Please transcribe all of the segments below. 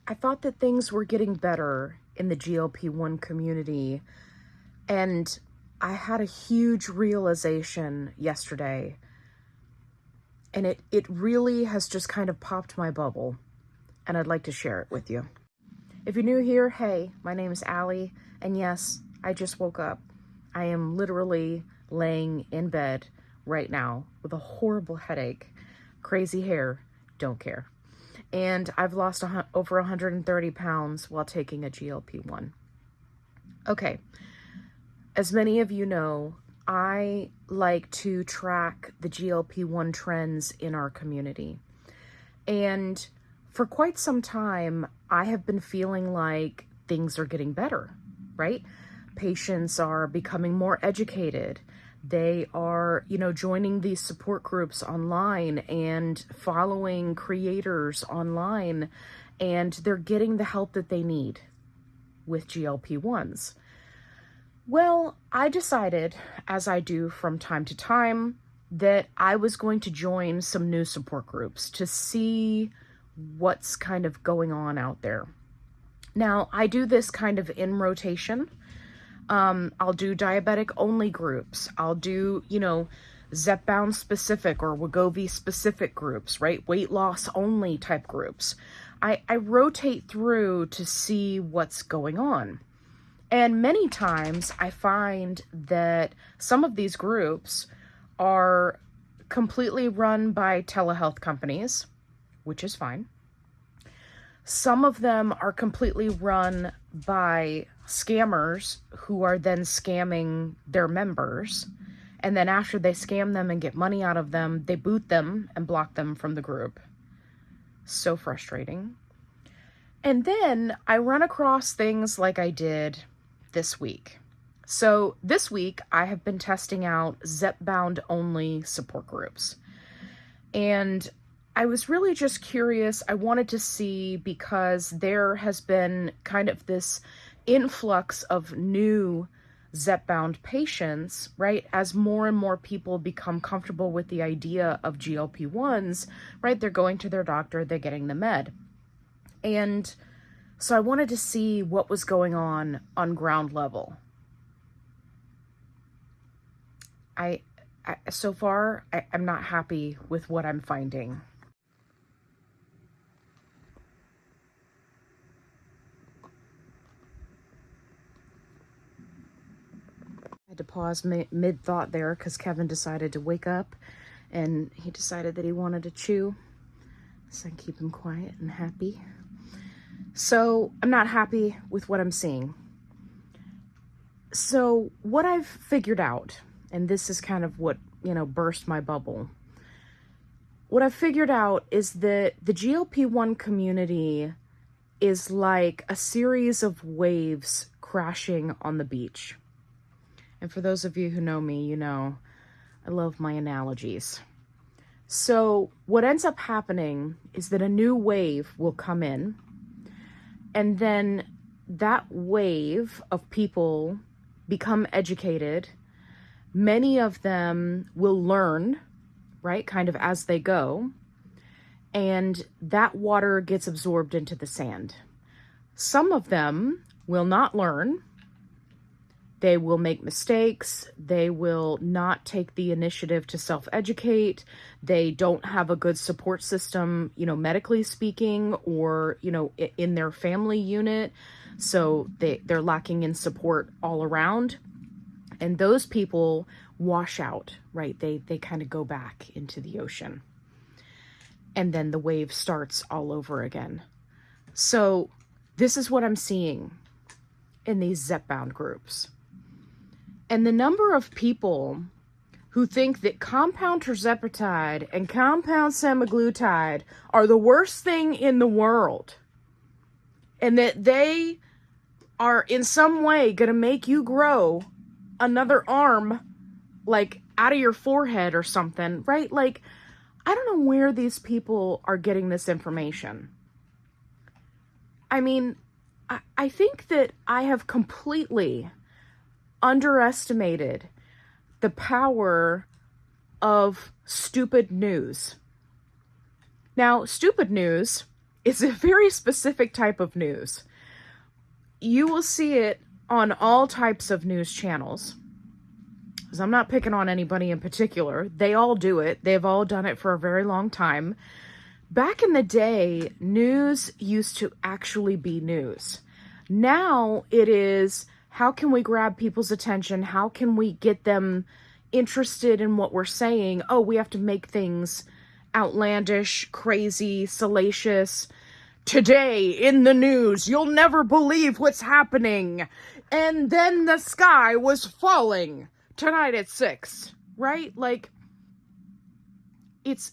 I thought that things were getting better in the GLP-1 community, and I had a huge realization yesterday, and it really has just kind of popped my bubble, and I'd like to share it with you. If you're new here, hey, my name is Allie, and yes, I just woke up. I am literally laying in bed right now with a horrible headache, crazy hair, don't care. And I've lost over 130 pounds while taking a GLP-1. Okay, as many of you know, I like to track the GLP-1 trends in our community. And for quite some time, I have been feeling like things are getting better, right? Patients are becoming more educated. They are, joining these support groups online and following creators online, and they're getting the help that they need with GLP-1s. Well, I decided, as I do from time to time, that I was going to join some new support groups to see what's kind of going on out there. Now, I do this kind of in rotation. I'll do diabetic only groups. I'll do, Zepbound specific or Wegovy specific groups, right? Weight loss only type groups. I rotate through to see what's going on. And many times I find that some of these groups are completely run by telehealth companies, which is fine. Some of them are completely run by scammers who are then scamming their members. And then after they scam them and get money out of them, they boot them and block them from the group. So frustrating. And then I run across things like I did this week. So this week I have been testing out Zepbound only support groups. And I was really just curious. I wanted to see, because there has been kind of this influx of new Zepbound patients, right? As more and more people become comfortable with the idea of GLP-1s, right? They're going to their doctor, they're getting the med. And so I wanted to see what was going on ground level. So far, I'm not happy with what I'm finding. I had to pause mid-thought there because Kevin decided to wake up and he decided that he wanted to chew. So I keep him quiet and happy. So I'm not happy with what I'm seeing. So what I've figured out, and this is kind of what, burst my bubble. What I've figured out is that the GLP-1 community is like a series of waves crashing on the beach. And for those of you who know me, I love my analogies. So what ends up happening is that a new wave will come in, and then that wave of people become educated. Many of them will learn, right, kind of as they go, and that water gets absorbed into the sand. Some of them will not learn. They will make mistakes. They will not take the initiative to self-educate. They don't have a good support system, medically speaking, or, in their family unit. So they're lacking in support all around. And those people wash out, right? They kind of go back into the ocean. And then the wave starts all over again. So this is what I'm seeing in these Zepbound groups. And the number of people who think that compound tirzepatide and compound semaglutide are the worst thing in the world, and that they are in some way going to make you grow another arm, like out of your forehead or something, right? Like, I don't know where these people are getting this information. I mean, I think that I have completely underestimated the power of stupid news. Now, stupid news It's a very specific type of news. You will see it on all types of news channels. Because I'm not picking on anybody in particular. They all do it. They've all done it for a very long time. Back in the day, news used to actually be news. Now it is, how can we grab people's attention? How can we get them interested in what we're saying? Oh, we have to make things outlandish, crazy, salacious. Today in the news, you'll never believe what's happening. And then the sky was falling tonight at 6, right? Like, it's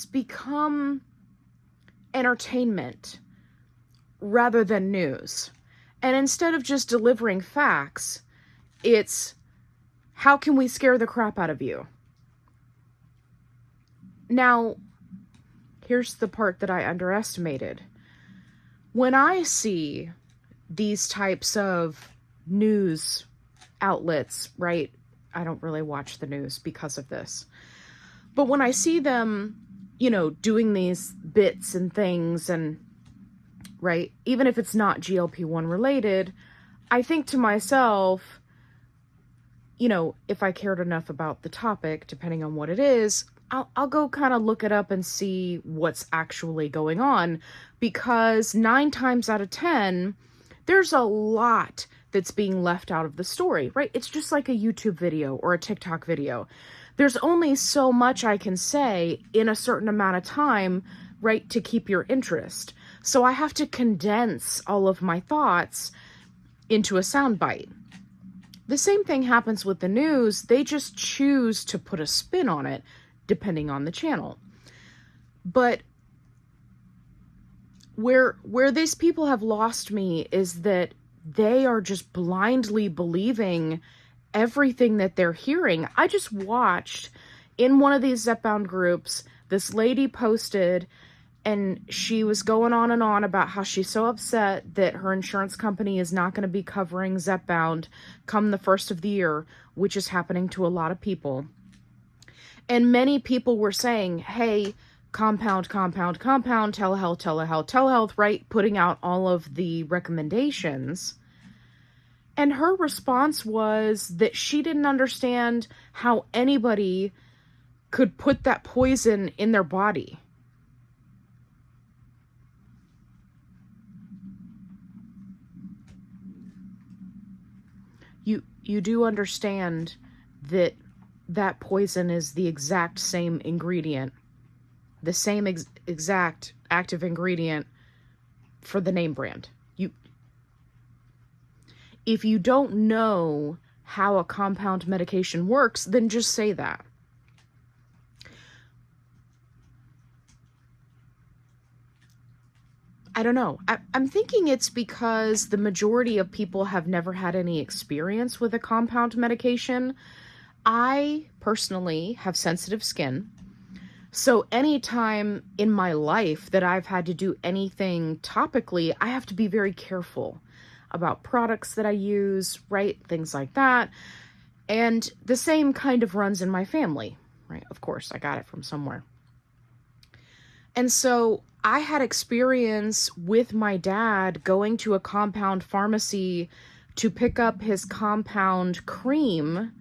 become entertainment rather than news. And instead of just delivering facts, it's, how can we scare the crap out of you? Now, here's the part that I underestimated. When I see these types of news outlets, right? I don't really watch the news because of this. But when I see them, doing these bits and things and, right, even if it's not GLP1 related, I think to myself, if I cared enough about the topic, depending on what it is, I'll go kind of look it up and see what's actually going on, because 9 times out of 10, there's a lot that's being left out of the story, right? It's just like a YouTube video or a TikTok video. There's only so much I can say in a certain amount of time, right, to keep your interest. So I have to condense all of my thoughts into a soundbite. The same thing happens with the news. They just choose to put a spin on it, depending on the channel. But where these people have lost me is that they are just blindly believing everything that they're hearing. I just watched in one of these Zepbound groups, this lady posted, and she was going on and on about how she's so upset that her insurance company is not going to be covering Zepbound come the first of the year, which is happening to a lot of people. And many people were saying, hey, compound, telehealth, right? Putting out all of the recommendations. And her response was that she didn't understand how anybody could put that poison in their body. You do understand that that poison is the exact same ingredient, the same exact active ingredient for the name brand. If you don't know how a compound medication works, then just say that. I don't know. I'm thinking it's because the majority of people have never had any experience with a compound medication. I personally have sensitive skin. So anytime in my life that I've had to do anything topically, I have to be very careful about products that I use, right? Things like that. And the same kind of runs in my family, right? Of course, I got it from somewhere. And so I had experience with my dad going to a compound pharmacy to pick up his compound cream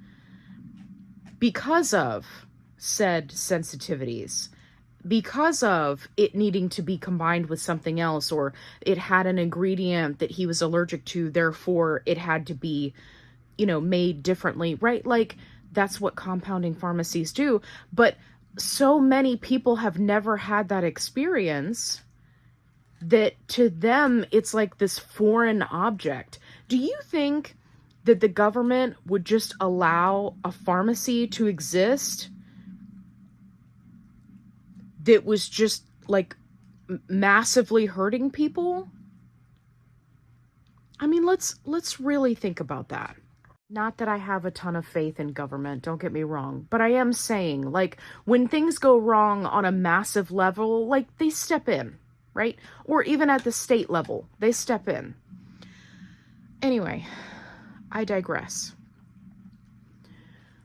because of said sensitivities, because of it needing to be combined with something else, or it had an ingredient that he was allergic to, therefore it had to be, made differently, right? Like, that's what compounding pharmacies do. But so many people have never had that experience that to them, it's like this foreign object. Do you think that the government would just allow a pharmacy to exist that was just like massively hurting people? I mean, let's really think about that. Not that I have a ton of faith in government, don't get me wrong, but I am saying, like, when things go wrong on a massive level, like, they step in, right? Or even at the state level, they step in. Anyway, I digress.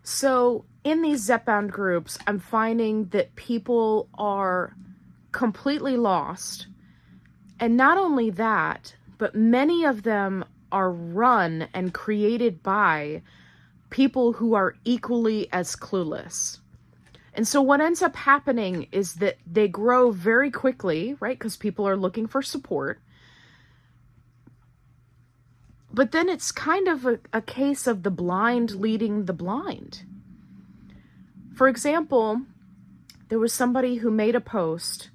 So in these Zepbound groups, I'm finding that people are completely lost And not only that, but many of them are run and created by people who are equally as clueless. And so what ends up happening is that they grow very quickly, right? Because people are looking for support. But then it's kind of a case of the blind leading the blind. For example, there was somebody who made a post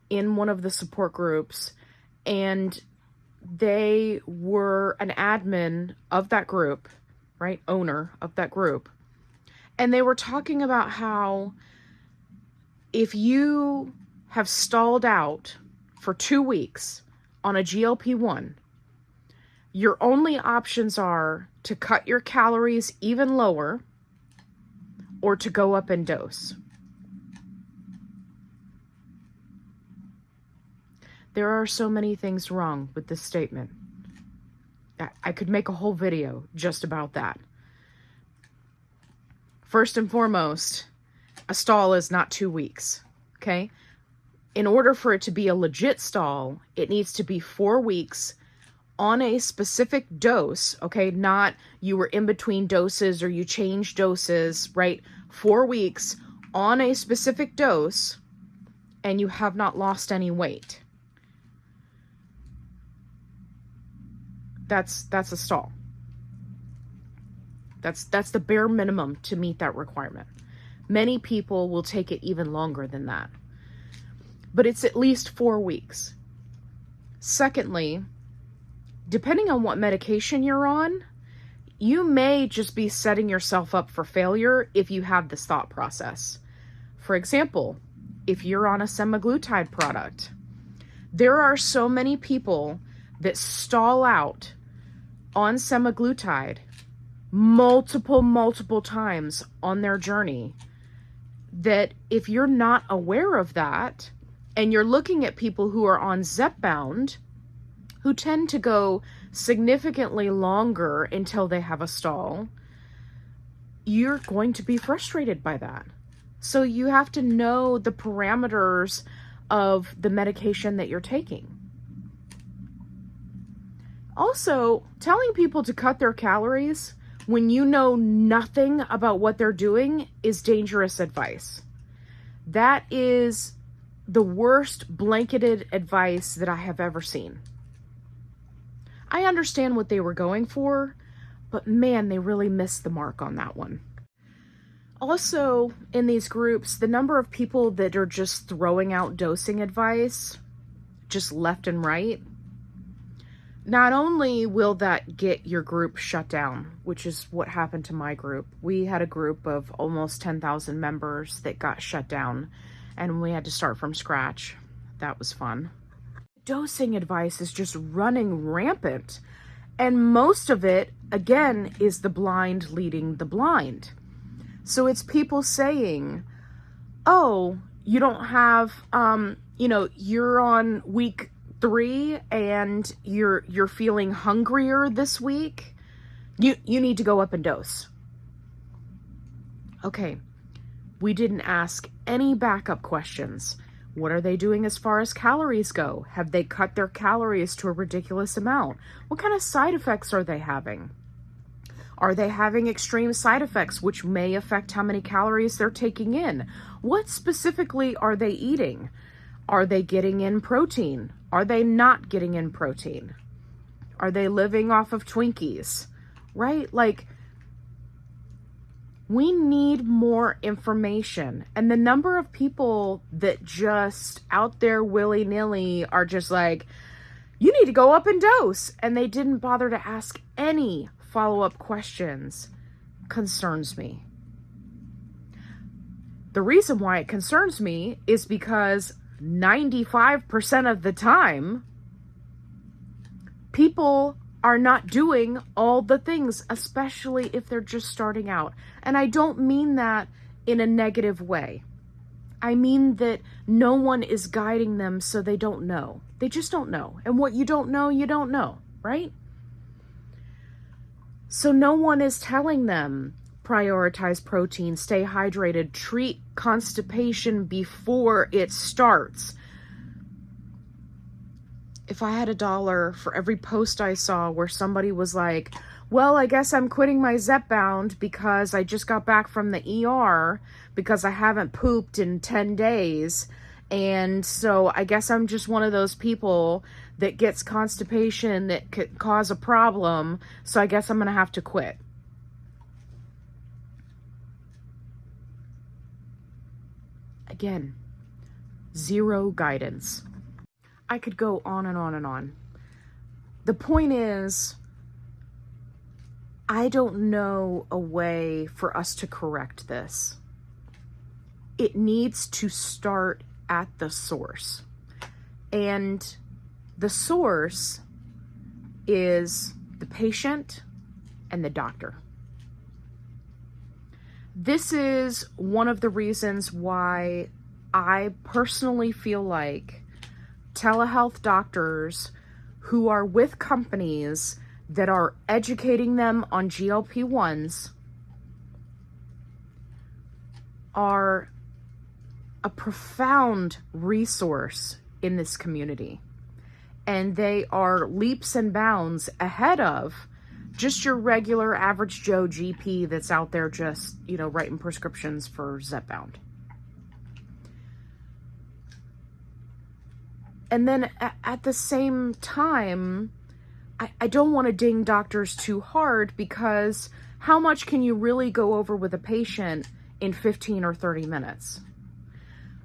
in one of the support groups, and they were an admin of that group, right? Owner of that group. And they were talking about how if you have stalled out for 2 weeks on a GLP1, your only options are to cut your calories even lower or to go up in dose. There are so many things wrong with this statement. I could make a whole video just about that. First and foremost, a stall is not 2 weeks, okay? In order for it to be a legit stall, it needs to be 4 weeks on a specific dose, okay? Not you were in between doses or you changed doses, right? 4 weeks on a specific dose and you have not lost any weight. That's a stall. That's the bare minimum to meet that requirement. Many people will take it even longer than that. But it's at least 4 weeks. Secondly, depending on what medication you're on, you may just be setting yourself up for failure if you have this thought process. For example, if you're on a semaglutide product, there are so many people that stall out on semaglutide multiple times on their journey, that if you're not aware of that and you're looking at people who are on Zepbound, who tend to go significantly longer until they have a stall, you're going to be frustrated by that. So you have to know the parameters of the medication that you're taking. Also, telling people to cut their calories when you know nothing about what they're doing is dangerous advice. That is the worst blanketed advice that I have ever seen. I understand what they were going for, but man, they really missed the mark on that one. Also, in these groups, the number of people that are just throwing out dosing advice, just left and right, not only will that get your group shut down, which is what happened to my group. We had a group of almost 10,000 members that got shut down, and we had to start from scratch. That was fun. Dosing advice is just running rampant, and most of it, again, is the blind leading the blind. So it's people saying, oh, you don't have, you're on week 3 and you're feeling hungrier this week, you need to go up in dose. Okay, we didn't ask any backup questions. What are they doing as far as calories go? Have they cut their calories to a ridiculous amount? What kind of side effects are they having? Are they having extreme side effects which may affect how many calories they're taking in? What specifically are they eating? Are they getting in protein? Are they not getting in protein? Are they living off of Twinkies? Right? Like, we need more information. And the number of people that just out there willy-nilly are just like, you need to go up in dose, and they didn't bother to ask any follow-up questions, concerns me. The reason why it concerns me is because 95% of the time, people are not doing all the things, especially if they're just starting out. And I don't mean that in a negative way. I mean that no one is guiding them, so they don't know. They just don't know. And what you don't know, right? So no one is telling them, prioritize protein, stay hydrated, treat constipation before it starts. if I had $1 for every post I saw where somebody was like, well, I guess I'm quitting my Zepbound because I just got back from the ER because I haven't pooped in 10 days. And so I guess I'm just one of those people that gets constipation that could cause a problem. So I guess I'm going to have to quit. Again, zero guidance. I could go on and on and on. The point is, I don't know a way for us to correct this. It needs to start at the source. And the source is the patient and the doctor. This is one of the reasons why I personally feel like telehealth doctors who are with companies that are educating them on GLP-1s are a profound resource in this community. And they are leaps and bounds ahead of just your regular average Joe GP that's out there just, writing prescriptions for Zepbound. And then at the same time, I don't want to ding doctors too hard, because how much can you really go over with a patient in 15 or 30 minutes?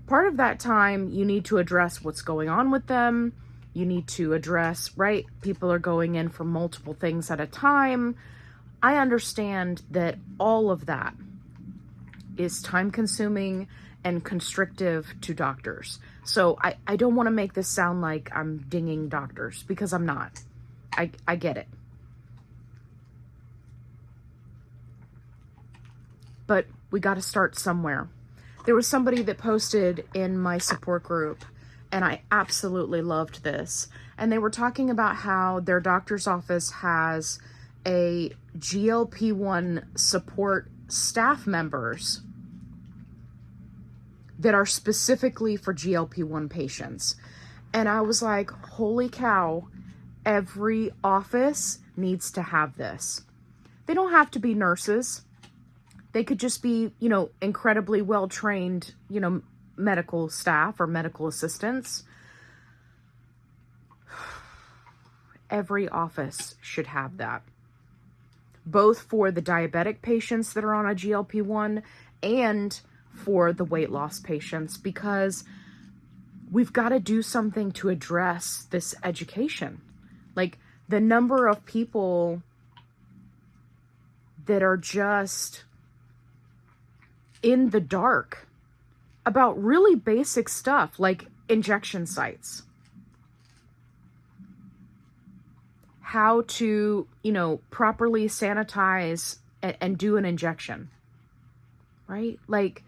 Part of that time, you need to address what's going on with them. You need to address, right? People are going in for multiple things at a time. I understand that all of that is time consuming and constrictive to doctors. So I don't want to make this sound like I'm dinging doctors, because I'm not. I get it. But we got to start somewhere. There was somebody that posted in my support group, and I absolutely loved this. And they were talking about how their doctor's office has a GLP-1 support staff members that are specifically for GLP-1 patients. And I was like, holy cow, every office needs to have this. They don't have to be nurses. They could just be, incredibly well-trained, medical staff or medical assistants. Every office should have that. Both for the diabetic patients that are on a GLP-1 and for the weight loss patients, because we've got to do something to address this education. Like, the number of people that are just in the dark about really basic stuff like injection sites, how to, properly sanitize and do an injection, right? Like,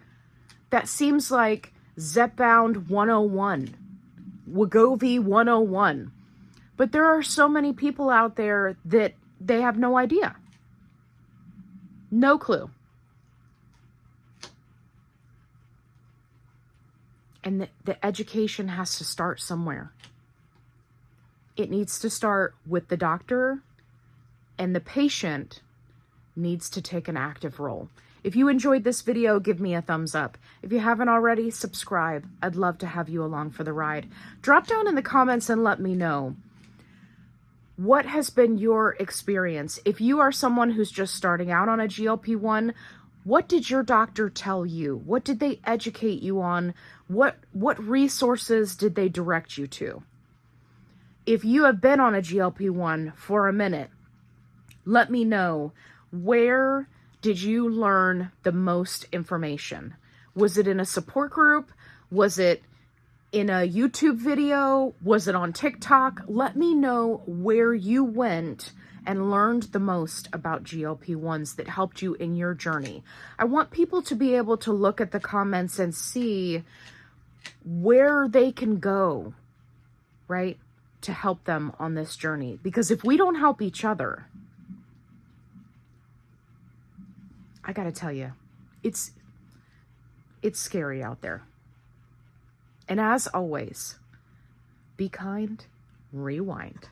that seems like Zepbound 101, Wegovy 101. But there are so many people out there that they have no idea. No clue. And the education has to start somewhere. It needs to start with the doctor, and the patient needs to take an active role. If you enjoyed this video, give me a thumbs up. If you haven't already, subscribe. I'd love to have you along for the ride. Drop down in the comments and let me know, what has been your experience? If you are someone who's just starting out on a GLP-1, what did your doctor tell you? What did they educate you on? What resources did they direct you to? If you have been on a GLP-1 for a minute, let me know, where did you learn the most information? Was it in a support group? Was it in a YouTube video? Was it on TikTok? Let me know where you went and learned the most about GLP-1s that helped you in your journey. I want people to be able to look at the comments and see where they can go, right, to help them on this journey. Because if we don't help each other, I gotta tell you, it's scary out there. And as always, be kind, rewind.